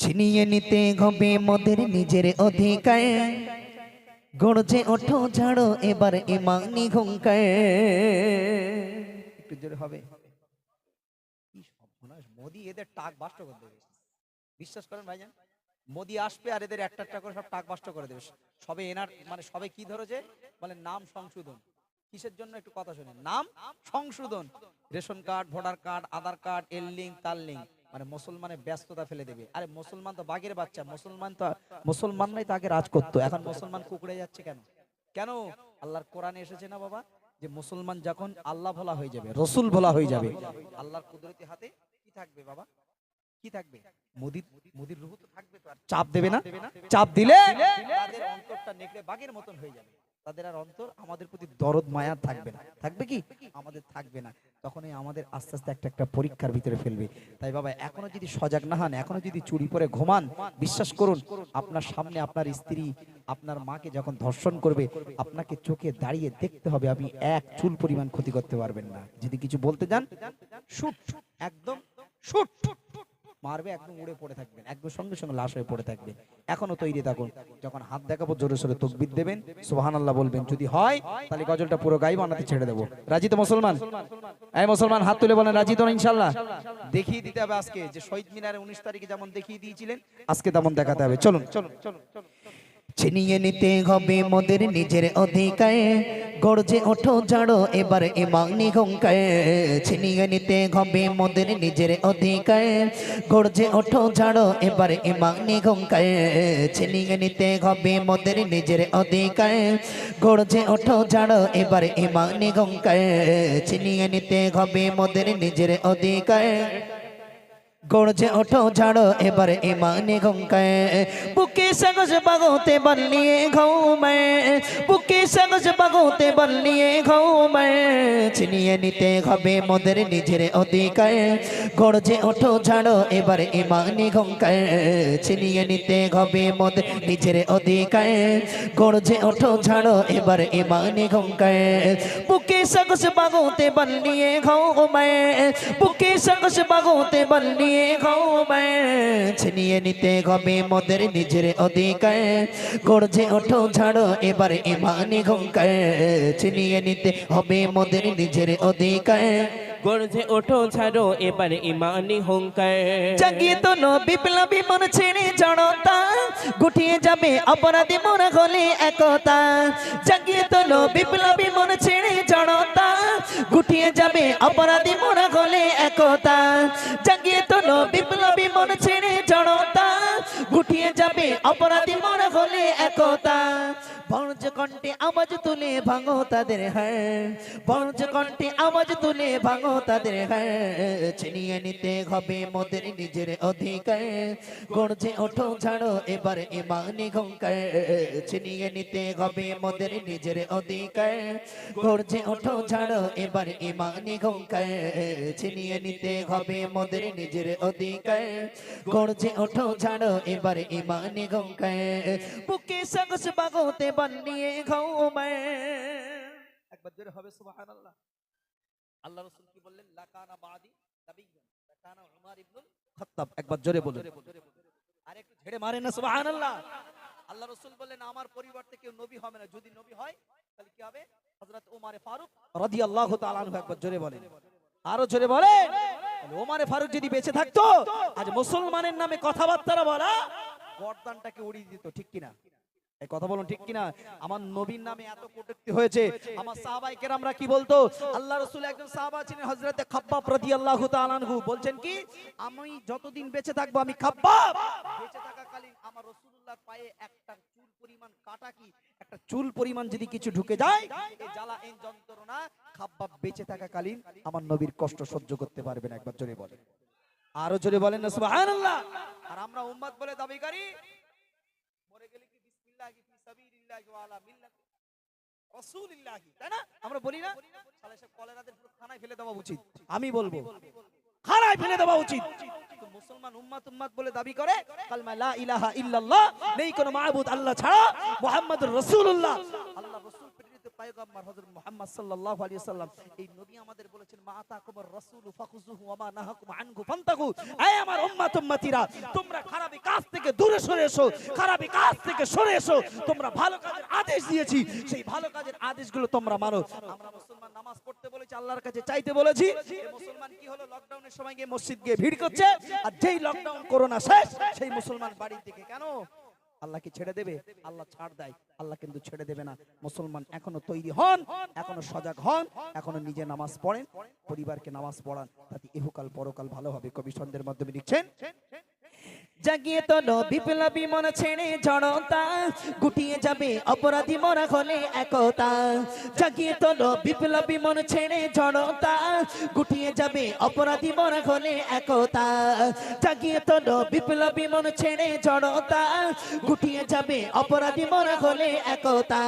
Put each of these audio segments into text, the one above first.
ছিনিয়ে নিতে হবে মোদের নিজের অধিকার। গর্জে ওঠো ঝাড়ো এবার ইমানি হুঙ্কার। একটু জোরে হবে। কি সর্বনাশ, মোদি এদের টাক বাস্ট করে দেবে, বিশ্বাস করেন ভাইজান। মোদি আসবে আর এদের একটা একটা করে সব টাক বাস্ট করে দেবে। সবে এনার মানে সবে কি ধরেছে বলে নাম সংশোধন। কিসের জন্য একটু কথা শুনেন, নাম সংশোধন। রেশন কার্ড, ভোটার কার্ড, আধার কার্ড, এর লিঙ্ক তার লিঙ্ক, মানে মুসলমানের ব্যস্ততা ফেলে দেবে। আরে মুসলমান তো বাঘের বাচ্চা, মুসলমান নাই তো আগে রাজ করতো, এখন মুসলমান কুকুরে যাচ্ছে কেন? কেন? আল্লাহর কোরআনে এসেছে না বাবা, যে মুসলমান যখন আল্লাহ ভোলা হয়ে যাবে, রসুল ভোলা হয়ে যাবে, আল্লাহর কুদরতি হাতে কি থাকবে বাবা? কি থাকবে? মোদির রূহ তো থাকবে, তো আর চাপ দেবে না? চাপ দিলে তাদের অন্তরটা নেকড়ে বাঘের মতন হয়ে যাবে। তাদের আর অন্তর আমাদের প্রতি দরদ মায়া থাকবে না। থাকবে কি? আমাদের থাকবে না। তখনই আমাদের আস্তে আস্তে একটা একটা পরীক্ষার ভিতরে ফেলবে। তাই বাবা এখনো যদি সজাগ না হন, এখনো যদি চুরি পরে ঘুমান, বিশ্বাস করুন আপনার সামনে আপনার স্ত্রী আপনার মাকে যখন ধর্ষণ করবে, আপনাকে চোখে দাঁড়িয়ে দেখতে হবে, আপনি এক চুল পরিমাণ ক্ষতি করতে পারবেন না। যদি কিছু বলতে যান, শুট, একদম শুট মারবে, একদম উড়ে পড়ে থাকবেন, একদম সঙ্গে সঙ্গে লাশ হয়ে পড়ে থাকবে। এখনো তৈরি থাকুন, যখন হাত দেখাবো জোরে সোরে তাকবীর দেবেন, সুবহানাল্লাহ বলবেন। যদি হয় তাহলে গজলটা পুরো গাইব, আনাতে ছেড়ে দেবো। রাজি তো মুসলমান? এই মুসলমান হাত তুলে বলেন রাজি তো ইনশাআল্লাহ। দেখিয়ে দিতে হবে আজকে, যে শহীদ মিনারে 19 তারিখে যেমন দেখিয়ে দিয়েছিলেন, আজকে তেমন দেখাতে হবে। চলুন চলুন চলুন। ছিনিয়ে নিতে হবে মোদের নিজের অধিকার। গর্জে ওঠো ঝাড়ো এবার ইমানি হুঙ্কার। ছিনিয়ে নিতে হবে মোদের নিজের অধিকার। গর্জে ওঠো ঝাড়ো এবার ইমানি হুঙ্কার। ছিনিয়ে নিতে হবে মোদের নিজের অধিকার। গর্জে ওঠো ঝাড়ো এবার ইমানি হুঙ্কার। ছিনিয়ে নিতে হবে মোদের নিজের অধিকার। গর্জে ওঠো ঝাড়ো এবার ইমানি হুঙ্কার। বুকে সাগজ বাগোতে বলিয়ে ঘুমায়, বুকে সাগজ বাগোতে বলিয়ে ঘুমায়। ছিনিয়ে নিতে হবে মোদের নিজের অধিকার। গর্জে ওঠো ঝাড়ো এবার ইমানি হুঙ্কার। ছিনিয়ে নিতে হবে মোদের নিজের অধিকার। গর্জে ওঠো ঝাড়ো এবার ইমানি হুঙ্কার। বুকে সাগজ বাগোতে বলিয়ে ঘুমায়, বুকে সাগজ বাগোতে বলিয়ে ছিনিয়ে নিতে হবে মোদের নিজের অধিকার। গর্জে ওঠো ঝাড়ো এবার ইমানি হুঙ্কার। ছিনিয়ে নিতে হবে মোদের নিজের অধিকার। গর্জে ওঠো ছাড়ো এবার ইমানি হুঙ্কার। জাগিয়ে তোলো বিপ্লবী মন ছেড়ে জড়তা, গুটিয়ে যাবে অপরাধী মন হলে একতা। জাগিয়ে তোলো বিপ্লবী মন ছেড়ে জড়তা, গুটিয়ে যাবে অপরাধী মন হলে একতা। জাগিয়ে তোলো বিপ্লবী মন ছেড়ে জড়তা, গুটিয়ে যাবে অপরাধী মন হলে একতা। বর্জ কণ্ঠে আওয়াজ তুলে ভাঙো তাদের হাড়, বর্জ কণ্ঠে আওয়াজ তুলে ভাঙো তাদের হাড়। ছিনিয়ে নিতে হবে মোদের নিজের অধিকার। গর্জে ওঠো ঝাড়ো এবার ইমানি হুঙ্কার। ছিনিয়ে নিতে হবে মোদের নিজের অধিকার। গর্জে ওঠো ঝাড়ো এবার ইমানি হুঙ্কার। ছিনিয়ে নিতে হবে মোদের নিজের অধিকার। গর্জে ওঠো ঝাড়ো এবার ইমানি হুঙ্কার। বুকে সাগস বাগোতে বলিয়ে ঘুমায়। একবার জোরে হবে সুবহানাল্লাহ। আল্লাহ রাসূল কি বললেন? লাকানা বাদি নাবিয়্যুন লাকানা উমর ইবনুল খাত্তাব। একবার জোরে বলুন, আর একটু ঝেড়ে মারেন না সুবহানাল্লাহ। আল্লাহ রাসূল বললেন আমার পরিবর্তে কেউ নবী হবে না, যদি নবী হয় তাহলে কি হবে? হযরত ওমর ফারুক রাদিয়াল্লাহু তাআলা আনহু। একবার জোরে বলেন, আরো জোরে বলেন। ওমর ফারুক যদি বেঁচে থাকতো, আজ মুসলমানের নামে কথাবার্তা বলা গর্দানটাকে উড়িয়ে দিত, ঠিক কিনা? এই কথা বলুন, ঠিক কিনা? আমার নবীর নামে এত কটূক্তি হয়েছে। আমার সাহাবায়ে কেরামরা কি বলতো? আল্লাহ রাসূল একজন সাহাবা ছিলেন হযরত খাব্বাব রাদিয়াল্লাহু তাআলা আনহু, বলছেন কি, আমি যতদিন বেঁচে থাকবো, আমি খাব্বাব বেঁচে থাকাকালীন আমার রাসূলুল্লাহর পায়ে একটা চুল পরিমাণ কাটা, কি একটা চুল পরিমাণ যদি কিছু ঢুকে যায়, এই জ্বালা এই যন্ত্রণা খাব্বাব বেঁচে থাকাকালীন আমার নবীর কষ্ট সহ্য করতে পারবে না। একবার জোরে বলেন, আরো জোরে বলেন না সুবহানাল্লাহ। আর আমরা উম্মত বলে দাবি করি, মরে গেলে কি বিসমিল্লাহি ফি সাবিলিল্লাহি ওয়া আলা মিল্লাতি রাসূলিল্লাহি, তাই না? আমরা বলি না? শালা সব কলেরাদের পুরো খানায় ফেলে দেওয়া উচিত। আমি বলবো খানায় ফেলে দেওয়া উচিত। কিন্তু মুসলমান উম্মত বলে দাবি করে, কালমা লা ইলাহা ইল্লাল্লাহ, নেই কোনো মাবুদ আল্লাহ ছাড়া, মুহাম্মাদুর রাসূলুল্লাহ, আল্লাহ রাসূল প্রেরিত পয়গম্বর হযরত মুহাম্মদ সাল্লাল্লাহু আলাইহি ওয়াসাল্লাম, এই নবী আমাদের বলেছেন মা আতাকুমুর রাসূলু ফাখুযুহু ওয়া মা নাহাকুম আনহু ফান্তাকু। এই আমার উম্মতিরা, তোমরা খারাপি কাজ থেকে দূরে সরে এসো, খারাপি কাজ থেকে সরে এসো। তোমরা ভালো কাজের আদেশ দিয়েছি, সেই ভালো কাজের আদেশগুলো তোমরা মানো। আমরা মুসলমান নামাজ পড়তে বলেছি, আল্লাহর কাছে চাইতে বলেছি। এই মুসলমান কি হলো, লকডাউনের সময় গিয়ে মসজিদ গিয়ে ভিড় করছে, আর যেই লকডাউন করোনা শেষ সেই মুসলমান বাড়ি থেকে কেন? আল্লাহ কি ছেড়ে দেবে? আল্লাহ ছাড় দেয়, আল্লাহ কিন্তু ছেড়ে দেবে না। মুসলমান এখনো তৈরি হন, এখনো সজাগ হন, এখনো নিজে নামাজ পড়েন, পরিবারকে নামাজ পড়ান, তাতে ইহকাল পরকাল ভালো হবে। কবি ছন্দের মাধ্যমে লিখছেন, জাগিয়ে তোলো বিপ্লবী মন ছেড়ে জড়তা, গুটিয়ে যাবে অপরাধী মরা হলে একতা। জাগিয়ে তোলো বিপ্লবী মন ছেড়ে জড়তা, গুটিয়ে যাবে অপরাধী মরা হলে একতা। জাগিয়ে তোলো বিপ্লবী মন ছেড়ে জড়তা, গুটিয়ে যাবে অপরাধী মরা হলে একতা।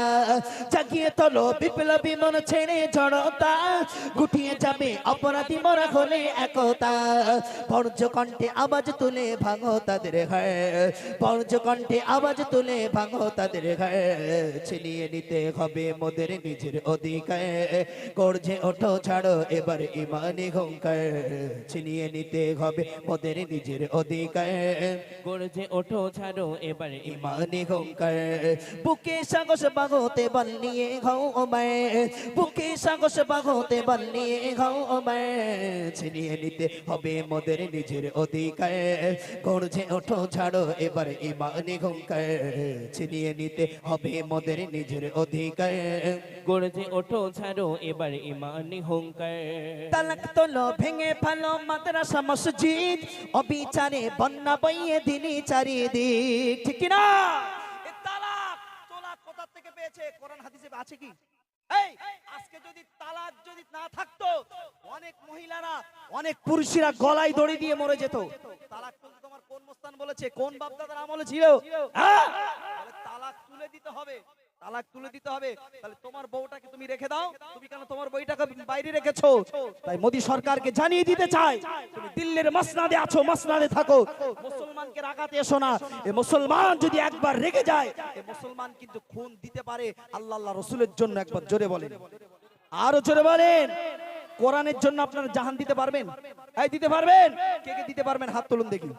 জাগিয়ে তোলো বিপ্লবী মন ছেড়ে জড়তা, গুটিয়ে যাবে অপরাধী মরা হলে একতা। পর্যকণ্ঠে আওয়াজ তুলে ভাঙো তাদের ঘায়ে, পর্যকণ্ঠে আওয়াজ তুলে ভাঙো তাদের ঘায়ে। ছিনিয়ে নিতে হবে মোদের নিজের অধিকার, গর্জে ওঠো ছাড়ো এবার ইমানি হুঙ্কার। ছিনিয়ে নিতে হবে মোদের নিজের অধিকার, গর্জে ওঠো ছাড়ো এবার ইমানি হুঙ্কার। বুকে সাহস বাগোতে বল নিয়ে ঘাও ওমায়, বুকে সাহস বাগোতে বল নিয়ে ঘাও ওমায়। ছিনিয়ে নিতে হবে মোদের নিজের অধিকার, গর্জে ওঠো ছাড়ো এবার ইমানি হুঙ্কার। ছিনিয়ে নিতে হবে মোদের নিজের অধিকার, গর্জে ওঠো ছাড়ো এবার ইমানি হুঙ্কার। তালাক তোলো ভেঙে ফেলো মাদ্রাসা মসজিদ, অবিচারে বন্যা বইয়ে দিলি চারিদিক। ঠিক না? এ তালাক তোলাক কোথা থেকে পেয়েছে? কোরআন হাদিসে আছে কি? এই আজকে যদি তালাক যদি না থাকতো, অনেক মহিলারা, অনেক পুরুষেরা গলায় দড়ি দিয়ে মরে যেত। তালাক তুলতে তোমার কোন মুস্তান বলেছে? কোন বাপদাদার আমলে ছিল? হ্যাঁ, তাহলে তালাক তুলে দিতে হবে, তালাক তুলে দিতে হবে। তাহলে তোমার বউটাকে তুমি রেখে দাও, তুমি কেন তোমার বইটাকে বাইরে রেখেছো? তাই মোদী সরকারকে জানিয়ে দিতে চাই, তুমি দিল্লির মসনাদে আছো, মসনাদে থাকো, মুসলমানকে রাগাতে এসো না। এই মুসলমান যদি একবার রেগে যায়, এই মুসলমান কিন্তু খুন দিতে পারে। আল্লাহ আল্লাহ রসুলের জন্য একবার জোরে বলেন, আরো জোরে বলেন। কোরআনের জন্য আপনারা জাহান দিতে পারবেন? এই দিতে পারবেন? কে কে দিতে পারবেন হাত তুলুন দেখি।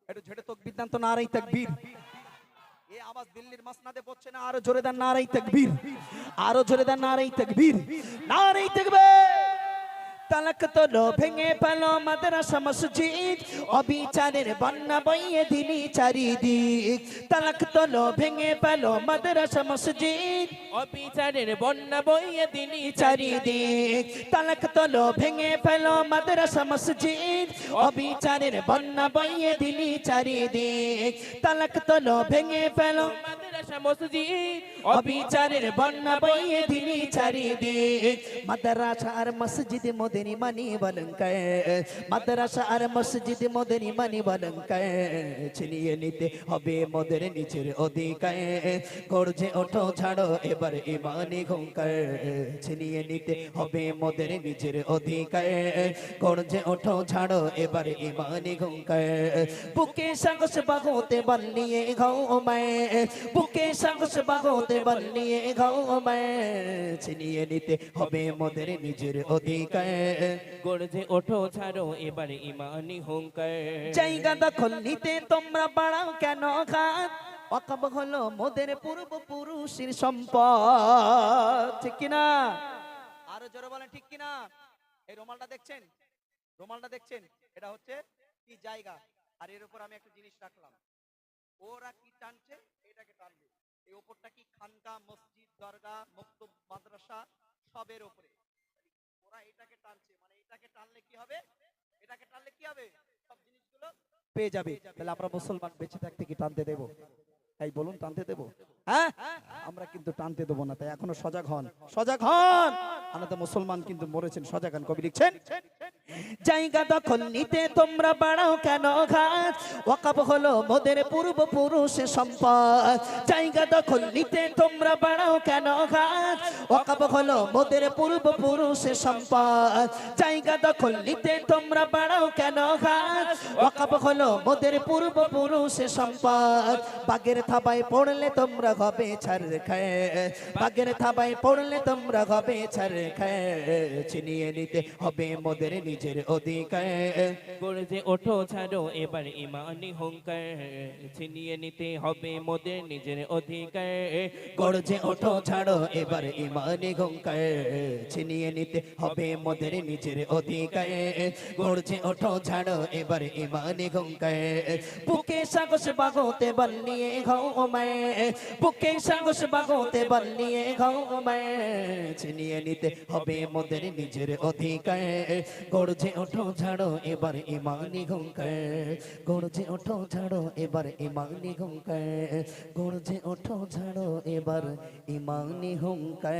একটু ঝেড়ে তাকবীর দেন তো, নারায়ে তাকবীর। এই আওয়াজ দিল্লির মসনাদে পড়ছে না, আরো জোরে দেন নারায়ে তাকবীর, আরো জোরে দেন নারায়ে তাকবীর, নারায়ে তাকবীর। তালাক তোলো ভেঙে ফেলো মাদ্রাসা মসজিদ, অবিচারের বন্যা বইয়ে দিলি চারিদিক। তালাক তোলো ভেঙে ফেলো মাদ্রাসা মসজিদ, অবিচারের বন্যা বইয়ে দিলি চারিদিক। তালাক তোলো ভেঙে ফেলো মাদ্রাসা মসজিদ, অবিচারের বন্যা বইয়ে দিলি চারিদিক। তালাক তোলো ভেঙে ফেলো মাদ্রাসা মসজিদ, অবিচারের বন্যা বইয়ে দিলি চারিদিক। মাদ্রাসা আর মসজিদ মোদেনি মানি বলঙ্কার, মাদ্রাসা আর মসজিদ মোদেনি মানি বলঙ্কার। ছিনিয়ে নিতে হবে মোদের নিজের অধিকার, গর্জে ওঠো ছাড়ো এবার ইমানি হুঙ্কার। ছিনিয়ে নিতে হবে মোদের নিজের অধিকার, গর্জে ওঠো ছাড়ো এবার ইমানি হুঙ্কার। বুকে সাহস বাগোতে বল নিয়ে ঘাও ওমায়, বুকে সাহস বাগোতে বল নিয়ে ঘাও ওমায়। ছিনিয়ে নিতে হবে মোদের নিজের অধিকার, গর্জে ওঠো ছাড়ো এবার ইমানি হুঙ্কার। জায়গা দখল নিতে তোমরা বাড়াও কেন ঘাত, ওয়াকফ হলো মোদের পূর্বপুরুষের সম্পদ। ঠিক কিনা? আরো জোরে বলেন ঠিক কিনা? এই রুমালটা দেখছেন, রুমালটা দেখছেন, এটা হচ্ছে কি জায়গা, আর এর উপর আমি একটা জিনিস রাখলাম। ওরা কি টানছে? এটাকে টানবে। এই উপরটা কি খানকা, মসজিদ, দরগা, মক্তব, মাদ্রাসা সবের উপরে ওরা এটাকে টানছে। মানে এটাকে টানলে কি হবে? এটাকে টানলে কি হবে? সব জিনিসগুলো পেয়ে যাবে। তাহলে আমরা মুসলমান বেঁচে থাকতে কি টানতে দেব? এই বলুন, টানতে দেব? হ্যাঁ, আমরা কিন্তু টানতে দেবো না। তাই এখনো সজাগ হন, সজাগ হন। আনাতে মুসলমান কিন্তু মরেছেন। সজাগান কবি লিখছেন, জায়গা দখল নিতে তোমরা বাড়াও কেন ঘাট, ওয়াকাব হলো মোদের পূর্বপুরুষের সম্পদ। জায়গা দখল নিতে তোমরা বাড়াও কেন ঘাট, ওয়াকাব হলো মোদের পূর্বপুরুষের সম্পদ। জায়গা দখল নিতে তোমরা বাড়াও কেন ঘাট, ওয়াকাব হলো মোদের পূর্বপুরুষের সম্পদ। বাগের থাবায় পড়লে তোমরা হবে ছাড় খায়, বাগের থাবায় পড়লে তোমরা হবে ছাড় খায়। ছিনিয়ে নিতে হবে মোদের নিজের অধিকার। গর্জে ওঠো ছাড়ো এবার ইমানি হুঙ্কার, ছিনিয়ে নিতে হবে মোদের নিজের অধিকার। গর্জে ওঠো ছাড়ো এবার ইমানি হুঙ্কার, ছিনিয়ে নিতে হবে মোদের নিজের অধিকার। গর্জে ওঠো ছাড়ো এবার ইমানি হুঙ্কার। বুকে সাহস বাগোতে বল নিয়ে ঘুমায়, বুকে সাহস বাগোতে বল নিয়ে ঘুমায়। ছিনিয়ে নিতে হবে মোদের নিজের অধিকার। গর্জে ওঠো ছাড়ো এবার ইমানি হুঙ্কার, গর্জে ওঠো ছাড়ো এবার ইমানি হুঙ্কার, গর্জে ওঠো ছাড়ো এবার ইমানি হুঙ্কার।